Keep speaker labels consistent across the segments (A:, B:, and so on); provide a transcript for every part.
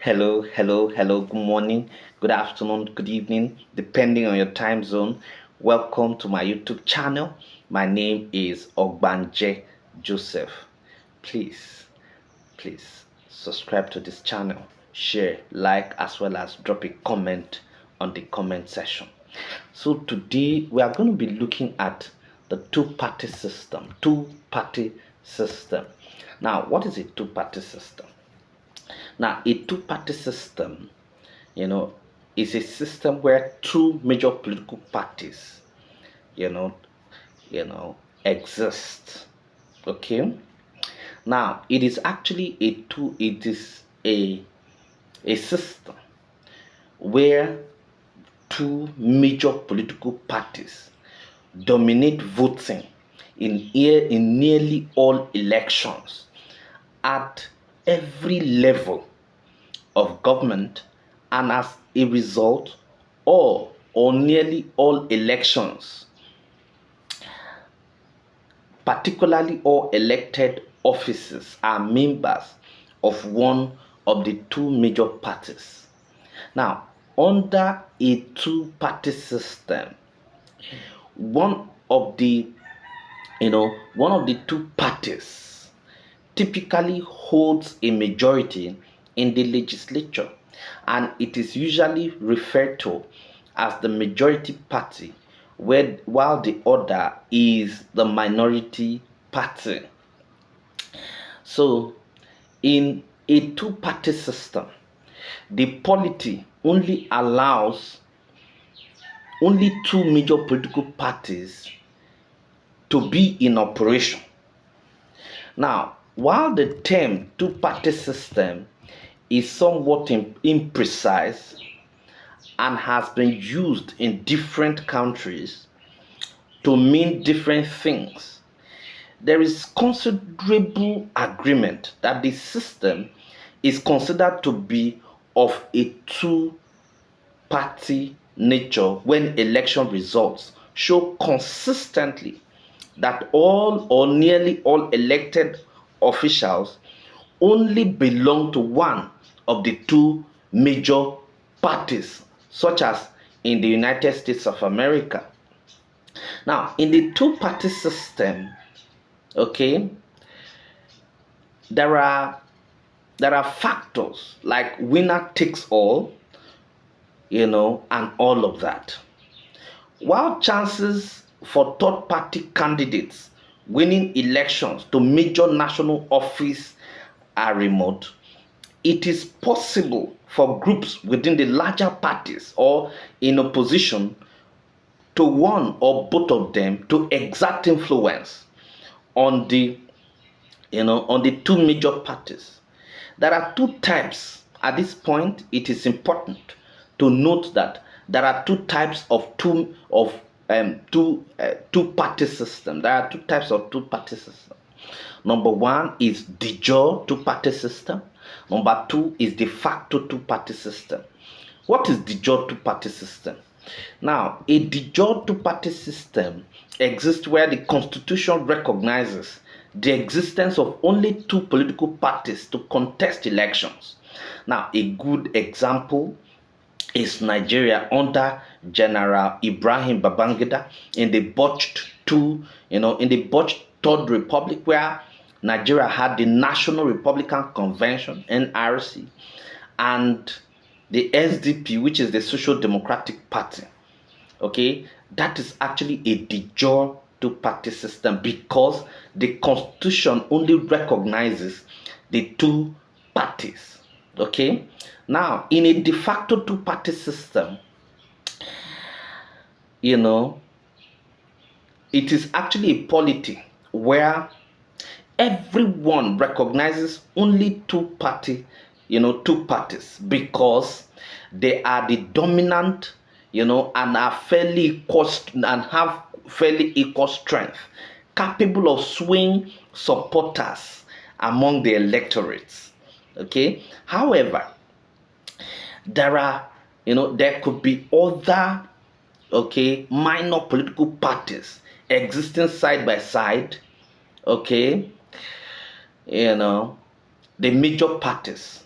A: Hello. Good morning, good afternoon, good evening, depending on your time zone. Welcome to my YouTube channel. My name is Ogbanje Joseph. Please, please subscribe to this channel, share, like, as well as drop a comment on the comment section. So today we are going to be looking at the two-party system. Two-party system. Now, what is a two-party system? Now, a two-party system, you know, is a system where two major political parties, you know, exist. Okay. Now, it is actually it is a system where two major political parties dominate voting in nearly all elections at every level of government, and as a result, all or nearly all elections, particularly all elected offices, are members of one of the two major parties. Now, under a two-party system, one of the one of the two parties typically holds a majority in the legislature, and it is usually referred to as the majority party, while the other is the minority party. So, in a two-party system, the polity only two major political parties to be in operation. Now, while the term two-party system is somewhat imprecise and has been used in different countries to mean different things, there is considerable agreement that the system is considered to be of a two-party nature when election results show consistently that all or nearly all elected officials only belong to one of the two major parties, such as in the United States of America. Now, in the two-party system, okay, there are factors like winner takes all, and all of that. While chances for third-party candidates winning elections to major national office are remote, it is possible for groups within the larger parties or in opposition to one or both of them to exert influence on the two major parties. There are two types. At this point, it is important to note that there are two types of two-party system. There are two types of two-party system. Number one is de jure two-party system. Number two is de facto two-party system. What is de jure two-party system? Now, a de jure two-party system exists where the Constitution recognizes the existence of only two political parties to contest elections. Now, a good example is Nigeria under General Ibrahim Babangida in the botched Third Republic, where Nigeria had the National Republican Convention (NRC) and the SDP, which is the Social Democratic Party. Okay, that is actually a de jure two-party system because the Constitution only recognizes the two parties. Okay, now in a de facto two-party system, it is actually a polity where everyone recognizes only two parties because they are the dominant, and are fairly equal and have fairly equal strength, capable of swaying supporters among the electorates. Okay. However, there could be other minor political parties existing side by side, the major parties.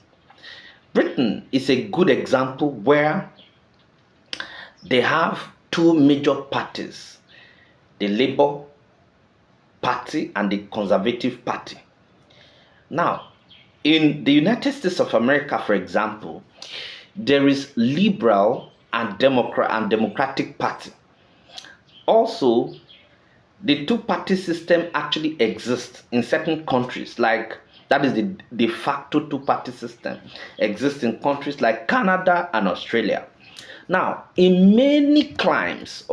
A: Britain is a good example where they have two major parties, the Labour Party and the Conservative Party. Now, in the United States of America, for example, there is Liberal and Democratic Party. Also, the two-party system actually exists in certain countries, like that is the de facto two-party system exists in countries like Canada and Australia. Now, in many climes,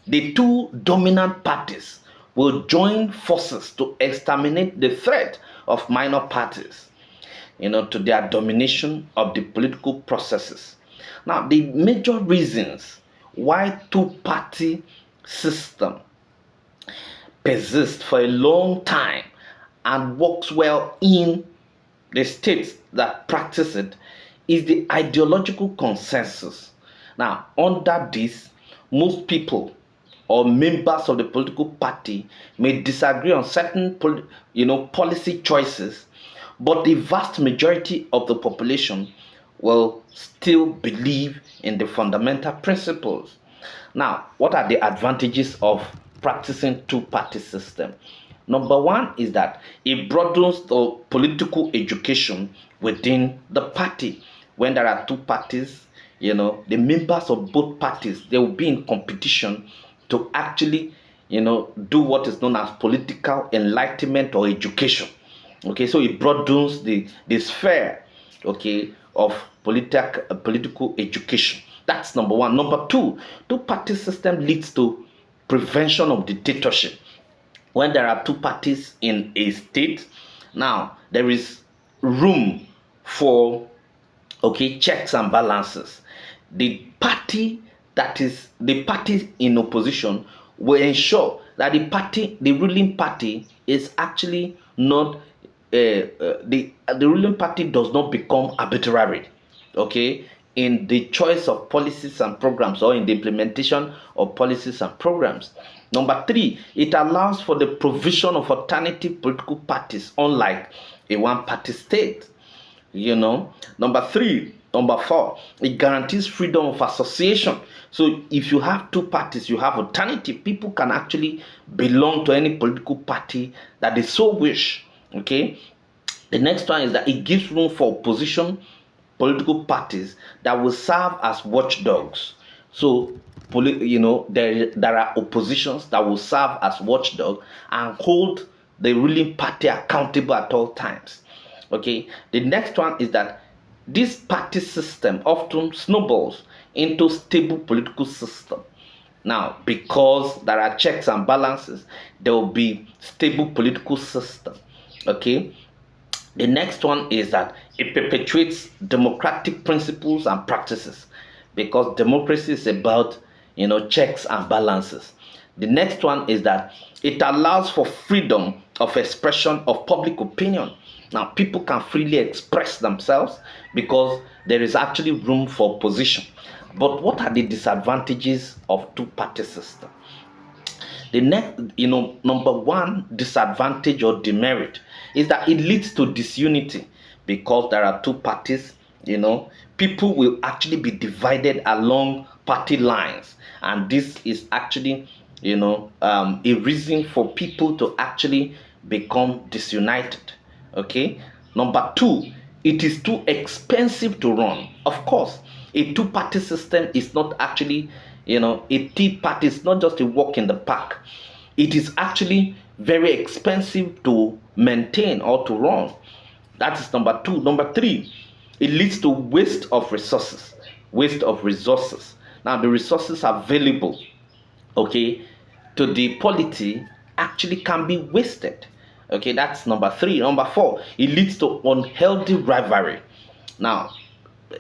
A: the two dominant parties will join forces to exterminate the threat of minor parties, to their domination of the political processes. Now, the major reasons why two-party system persists for a long time and works well in the states that practice it is the ideological consensus. Now, under this, most people or members of the political party may disagree on certain policy choices, but the vast majority of the population will still believe in the fundamental principles. Now, what are the advantages of practicing two-party system? Number one is that it broadens the political education within the party. When there are two parties, the members of both parties, they will be in competition to actually, do what is known as political enlightenment or education. Okay, so it broadens the sphere, of political education. That's number one. Number two, two-party system leads to prevention of dictatorship. When there are two parties in a state, now there is room for checks and balances. The party in opposition will ensure that the ruling party is actually not the ruling party does not become arbitrary, in the choice of policies and programs or in the implementation of policies and programs. Number three, it allows for the provision of alternative political parties, unlike a one-party state. Number four, it guarantees freedom of association. So if you have two parties, you have alternative. People can actually belong to any political party that they so wish. Okay. The next one is that it gives room for opposition political parties that will serve as watchdogs. So, there are oppositions that will serve as watchdog and hold the ruling party accountable at all times. Okay. The next one is that this party system often snowballs into stable political system. Now, because there are checks and balances, there will be stable political system. Okay. The next one is that it perpetuates democratic principles and practices, because democracy is about checks and balances. The next one is that it allows for freedom of expression of public opinion. Now, people can freely express themselves because there is actually room for opposition. But what are the disadvantages of two-party system? The next, number one disadvantage or demerit is that it leads to disunity, because there are two parties. People will actually be divided along party lines, and this is actually, a reason for people to actually become disunited. Okay. Number two, it is too expensive to run. Of course, a two-party system is not actually, a tea party is not just a walk in the park. It is actually very expensive to maintain or to run. That is number two. Number three, it leads to waste of resources. Now, the resources available, to the polity actually can be wasted. Okay, that's number three. Number four, it leads to unhealthy rivalry. Now,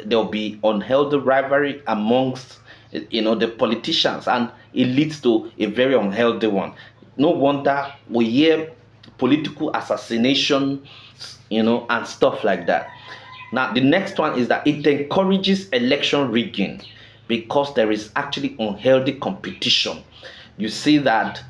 A: there will be unhealthy rivalry amongst the politicians, and it leads to a very unhealthy one. No wonder we hear political assassination, and stuff like that. Now, the next one is that it encourages election rigging, because there is actually unhealthy competition. You see that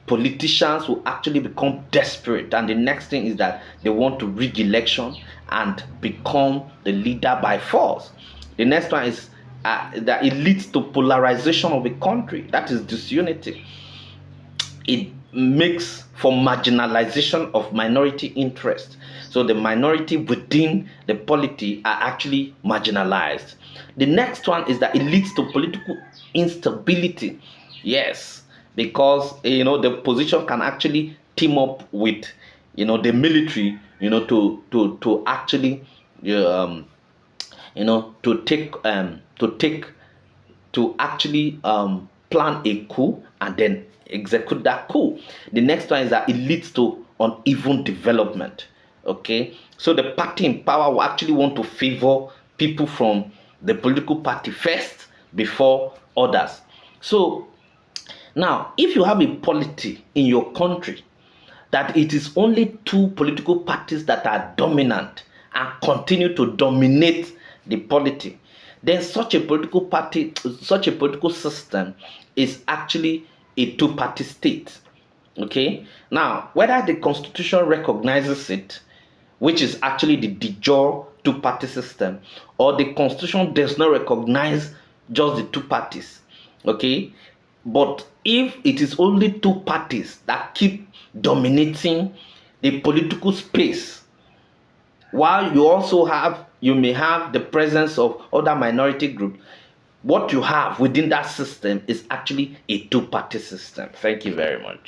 A: politicians will actually become desperate, and the next thing is that they want to rig election, and become the leader by force. The next one is that it leads to polarization of the country. That is disunity. It makes for marginalization of minority interest. So the minority within the polity are actually marginalized. The next one is that it leads to political instability. Yes, because the position can actually team up with the military, to actually um, to take to actually plan a coup and then execute that coup. The next one is that it leads to uneven development. Okay, so the party in power will actually want to favor people from the political party first before others. So now, if you have a polity in your country that it is only two political parties that are dominant and continue to dominate the polity, then such a political party, such a political system is actually a two-party state. Okay, now whether the constitution recognizes it, which is actually the de jure two-party system, or the constitution does not recognize just the two parties. Okay, but if it is only two parties that keep dominating the political space, while you may have the presence of other minority groups, what you have within that system is actually a two-party system. Thank you very much.